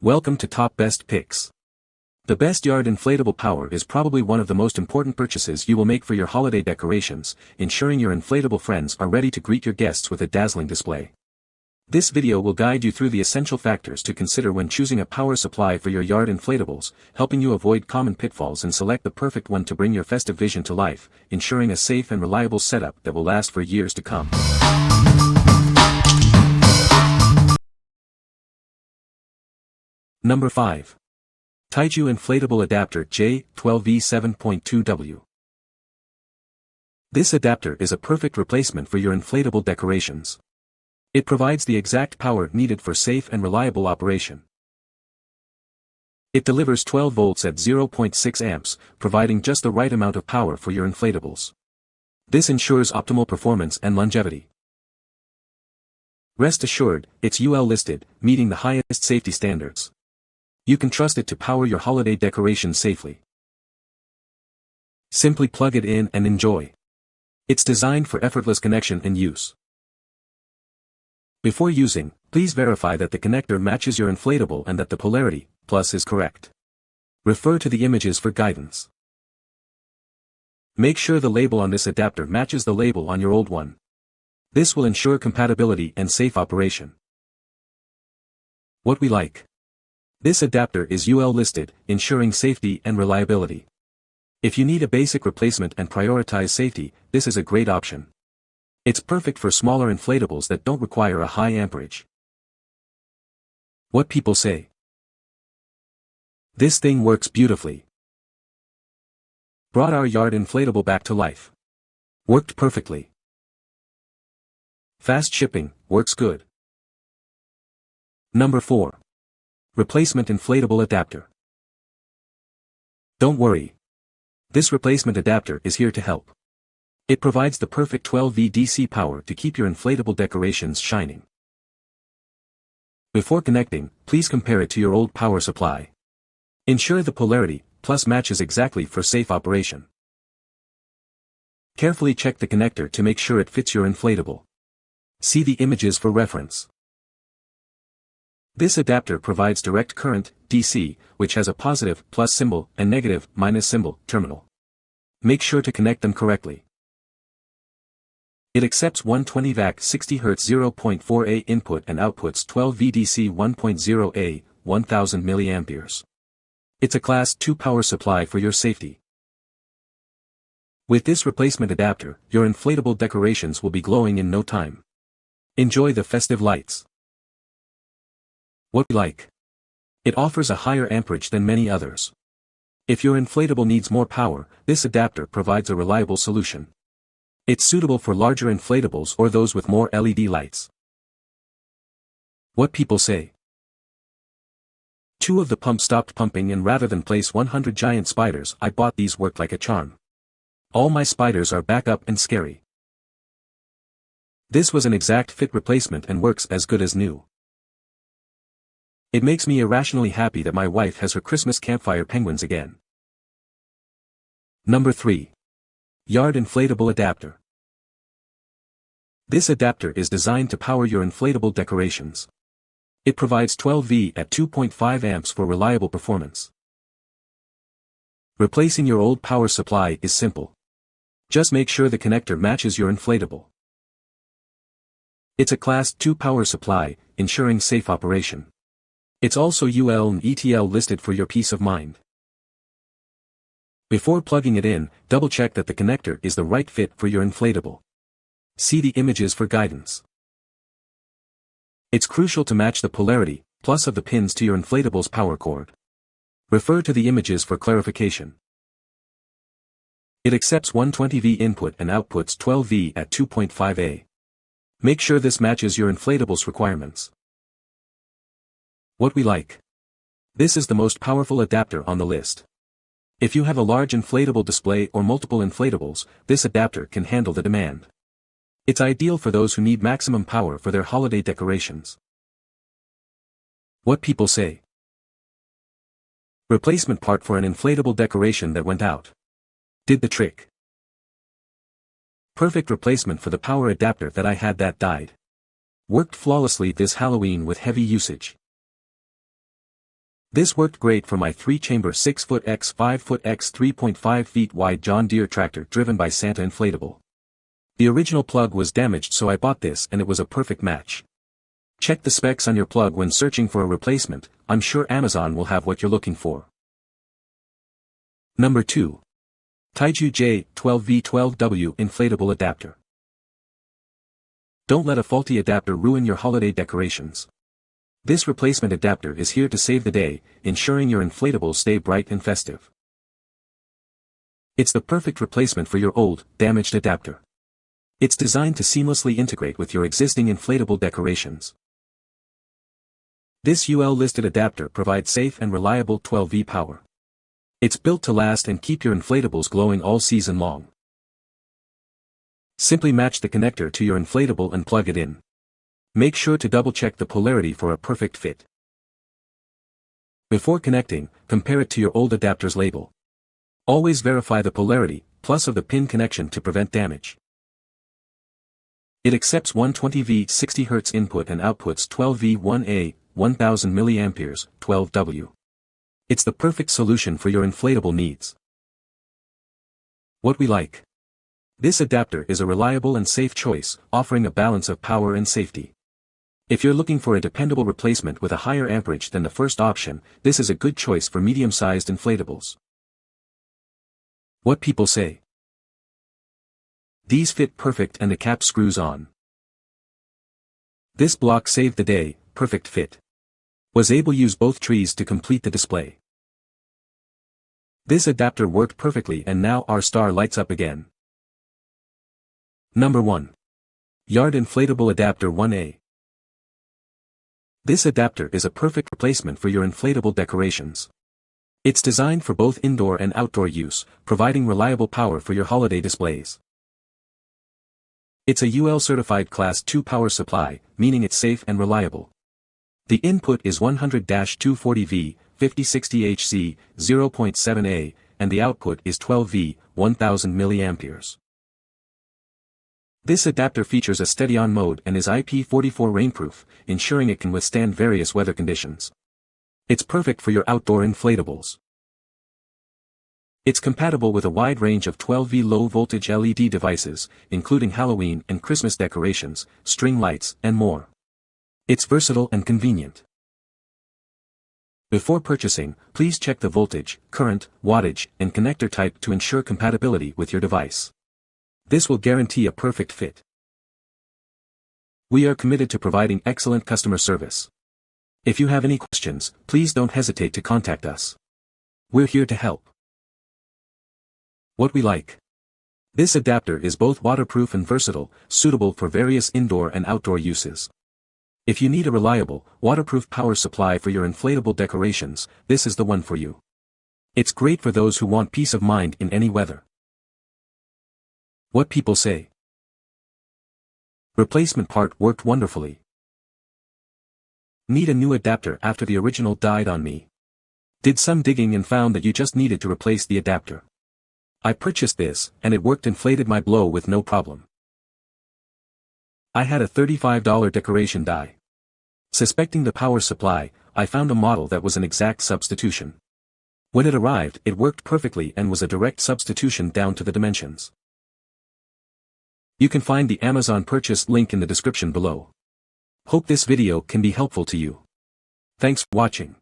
Welcome to Top Best Picks. The best Yard Inflatable Power is probably one of the most important purchases you will make for your holiday decorations, ensuring your inflatable friends are ready to greet your guests with a dazzling display. This video will guide you through the essential factors to consider when choosing a power supply for your yard inflatables, helping you avoid common pitfalls and select the perfect one to bring your festive vision to life, ensuring a safe and reliable setup that will last for years to come. Number 5. Taiju Inflatable Adapter J12V 7.2W. This adapter is a perfect replacement for your inflatable decorations. It provides the exact power needed for safe and reliable operation. It delivers 12 volts at 0.6 amps, providing just the right amount of power for your inflatables. This ensures optimal performance and longevity. Rest assured, it's UL listed, meeting the highest safety standards. You can trust it to power your holiday decorations safely. Simply plug it in and enjoy. It's designed for effortless connection and use. Before using, please verify that the connector matches your inflatable and that the polarity, plus, is correct. Refer to the images for guidance. Make sure the label on this adapter matches the label on your old one. This will ensure compatibility and safe operation. What we like. This adapter is UL listed, ensuring safety and reliability. If you need a basic replacement and prioritize safety, this is a great option. It's perfect for smaller inflatables that don't require a high amperage. What people say. This thing works beautifully. Brought our yard inflatable back to life. Worked perfectly. Fast shipping, works good. Number 4. Replacement Inflatable Adapter. Don't worry. This replacement adapter is here to help. It provides the perfect 12V DC power to keep your inflatable decorations shining. Before connecting, please compare it to your old power supply. Ensure the polarity, plus, matches exactly for safe operation. Carefully check the connector to make sure it fits your inflatable. See the images for reference. This adapter provides direct current, DC, which has a positive, plus symbol, and negative, minus symbol, terminal. Make sure to connect them correctly. It accepts 120 VAC 60 Hz 0.4A input and outputs 12 VDC 1.0A, 1000 mA. It's a Class 2 power supply for your safety. With this replacement adapter, your inflatable decorations will be glowing in no time. Enjoy the festive lights. What we like. It offers a higher amperage than many others. If your inflatable needs more power, this adapter provides a reliable solution. It's suitable for larger inflatables or those with more LED lights. What people say. 2 of the pumps stopped pumping, and rather than place 100 giant spiders, I bought these. Worked like a charm. All my spiders are back up and scary. This was an exact fit replacement and works as good as new. It makes me irrationally happy that my wife has her Christmas campfire penguins again. Number 3. Yard Inflatable Adapter. This adapter is designed to power your inflatable decorations. It provides 12V at 2.5 amps for reliable performance. Replacing your old power supply is simple. Just make sure the connector matches your inflatable. It's a Class 2 power supply, ensuring safe operation. It's also UL and ETL listed for your peace of mind. Before plugging it in, double-check that the connector is the right fit for your inflatable. See the images for guidance. It's crucial to match the polarity, plus, of the pins to your inflatable's power cord. Refer to the images for clarification. It accepts 120V input and outputs 12V at 2.5A. Make sure this matches your inflatable's requirements. What we like. This is the most powerful adapter on the list. If you have a large inflatable display or multiple inflatables, this adapter can handle the demand. It's ideal for those who need maximum power for their holiday decorations. What people say. Replacement part for an inflatable decoration that went out. Did the trick. Perfect replacement for the power adapter that I had that died. Worked flawlessly this Halloween with heavy usage. This worked great for my 3-chamber 6-foot x 5-foot x 3.5 feet wide John Deere tractor driven by Santa Inflatable. The original plug was damaged, so I bought this and it was a perfect match. Check the specs on your plug when searching for a replacement. I'm sure Amazon will have what you're looking for. Number 2. Taiju J12V12W Inflatable Adapter. Don't let a faulty adapter ruin your holiday decorations. This replacement adapter is here to save the day, ensuring your inflatables stay bright and festive. It's the perfect replacement for your old, damaged adapter. It's designed to seamlessly integrate with your existing inflatable decorations. This UL-listed adapter provides safe and reliable 12V power. It's built to last and keep your inflatables glowing all season long. Simply match the connector to your inflatable and plug it in. Make sure to double-check the polarity for a perfect fit. Before connecting, compare it to your old adapter's label. Always verify the polarity, plus of the pin connection to prevent damage. It accepts 120V 60Hz input and outputs 12V 1A, 1000 mA, 12W. It's the perfect solution for your inflatable needs. What we like. This adapter is a reliable and safe choice, offering a balance of power and safety. If you're looking for a dependable replacement with a higher amperage than the first option, this is a good choice for medium-sized inflatables. What people say. These fit perfect and the cap screws on. This block saved the day, perfect fit. Was able to use both trees to complete the display. This adapter worked perfectly and now our star lights up again. Number 1. Yard Inflatable Adapter 1A. This adapter is a perfect replacement for your inflatable decorations. It's designed for both indoor and outdoor use, providing reliable power for your holiday displays. It's a UL-certified Class 2 power supply, meaning it's safe and reliable. The input is 100-240V, 5060Hz, 0.7A, and the output is 12V, 1000 mA. This adapter features a steady-on mode and is IP44 rainproof, ensuring it can withstand various weather conditions. It's perfect for your outdoor inflatables. It's compatible with a wide range of 12V low-voltage LED devices, including Halloween and Christmas decorations, string lights, and more. It's versatile and convenient. Before purchasing, please check the voltage, current, wattage, and connector type to ensure compatibility with your device. This will guarantee a perfect fit. We are committed to providing excellent customer service. If you have any questions, please don't hesitate to contact us. We're here to help. What we like. This adapter is both waterproof and versatile, suitable for various indoor and outdoor uses. If you need a reliable, waterproof power supply for your inflatable decorations, this is the one for you. It's great for those who want peace of mind in any weather. What people say. Replacement part worked wonderfully. Need a new adapter after the original died on me. Did some digging and found that you just needed to replace the adapter. I purchased this, and it worked, inflated my blow with no problem. I had a $35 decoration die. Suspecting the power supply, I found a model that was an exact substitution. When it arrived, it worked perfectly and was a direct substitution down to the dimensions. You can find the Amazon purchase link in the description below. Hope this video can be helpful to you. Thanks for watching.